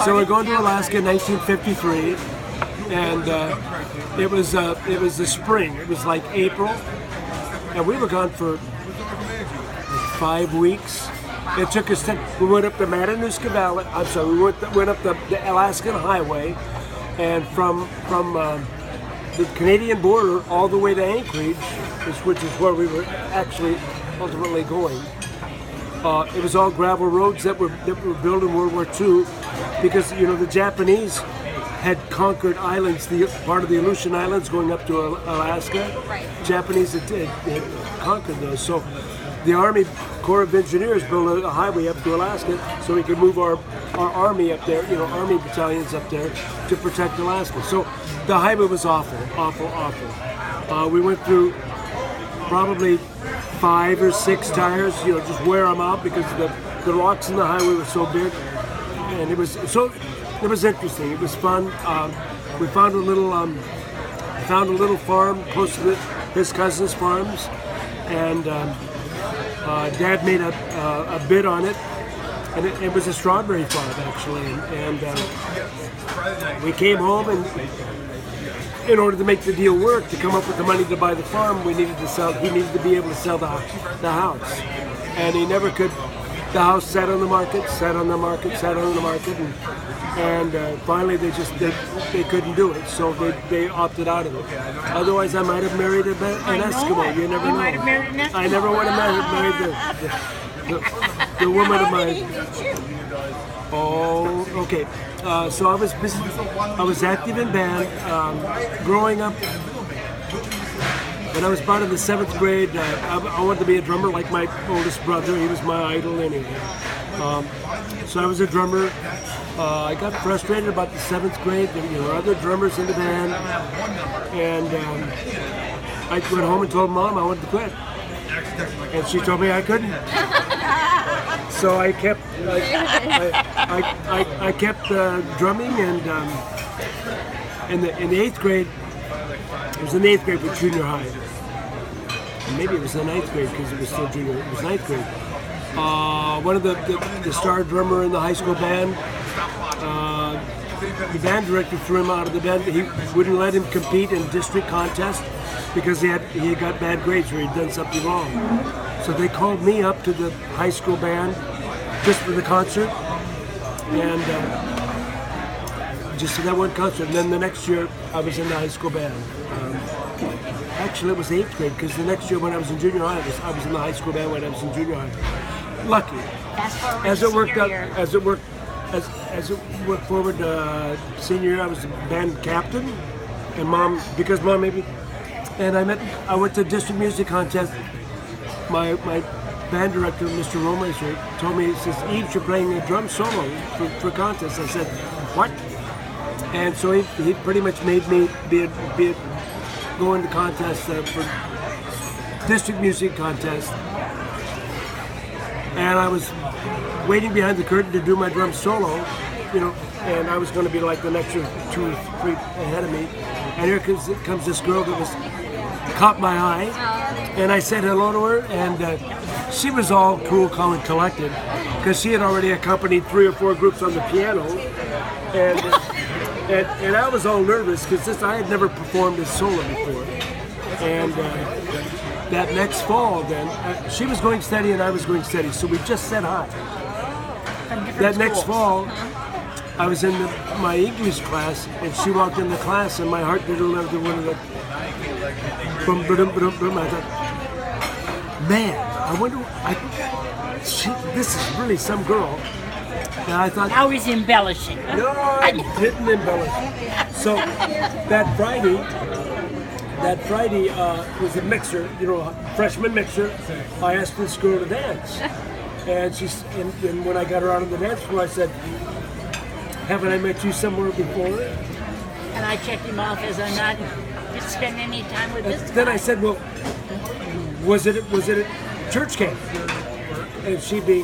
So we're going to Alaska in 1953, and it was the spring. It was like April, and we were gone for like 5 weeks. It took us 10. We went up the Matanuska Valley. I'm sorry, we went up the Alaskan Highway, and from the Canadian border all the way to Anchorage, which is where we were actually ultimately going. It was all gravel roads that were built in World War II, because the Japanese had conquered islands, the part of the Aleutian Islands going up to Alaska. Right. Japanese had conquered those, so the Army Corps of Engineers built a highway up to Alaska so we could move our army up there, army battalions up there to protect Alaska. So the highway was awful. We went through probably 5 or 6 tires, just wear them out because the rocks in the highway were so big, and it was interesting. It was fun. We found a little farm close to his cousin's farms, and Dad made a bid on it, and it was a strawberry farm actually, and we came home, and in order to make the deal work, to come up with the money to buy the farm, he needed to be able to sell the house, and he never could. The house sat on the market, and finally they couldn't do it, so they opted out of it. Otherwise, I might have married an Eskimo. You never know. Might have married an Eskimo. I never would have married the woman of my. Oh, okay. So I was busy. I was active in band. Growing up, when I was about in the 7th grade, I wanted to be a drummer like my oldest brother. He was my idol anyway. So I was a drummer. I got frustrated about the 7th grade. There were other drummers in the band, and I went home and told Mom I wanted to quit, and she told me I couldn't. So I kept drumming, and in the 8th grade, it was in the 8th grade with junior high. Maybe it was the 9th grade because it was still junior. It was 9th grade. One of the star drummer in the high school band, the band director threw him out of the band. He wouldn't let him compete in district contests because he had got bad grades or he'd done something wrong. So they called me up to the high school band just for the concert, and just for that one concert. And then the next year I was in the high school band. Actually, it was 8th grade, because the next year when I was in junior high, I was in the high school band when I was in junior high. Lucky. As it worked forward, senior year, I was the band captain, and Mom maybe, and I went to district music contest. My band director, Mr. Romaser, told me, he says, Eaves, you're playing a drum solo for contest. I said, what? And so he pretty much made me go into contest for district music contest, and I was waiting behind the curtain to do my drum solo, and I was going to be like the next 2 or 3 ahead of me, and here comes this girl that caught my eye, and I said hello to her, and she was all cool, calm, and collected, because she had already accompanied 3 or 4 groups on the piano, and I was all nervous because I had never performed this solo before. And that next fall, then, she was going steady and I was going steady, so we just said hi. That next fall, I was in my English class, and she walked in the class, and my heart did another one of the boom, boom, boom, boom. I thought, man, I wonder, this is really some girl. And I thought, now he's embellishing. No, I didn't embellish. So that Friday was a mixer, freshman mixer. I asked this girl to dance, and and when I got her out on the dance floor, I said, "Haven't I met you somewhere before?" And I checked him off as I'm not spending any time with this guy. Then I said, "Well, was it at church camp?" And she being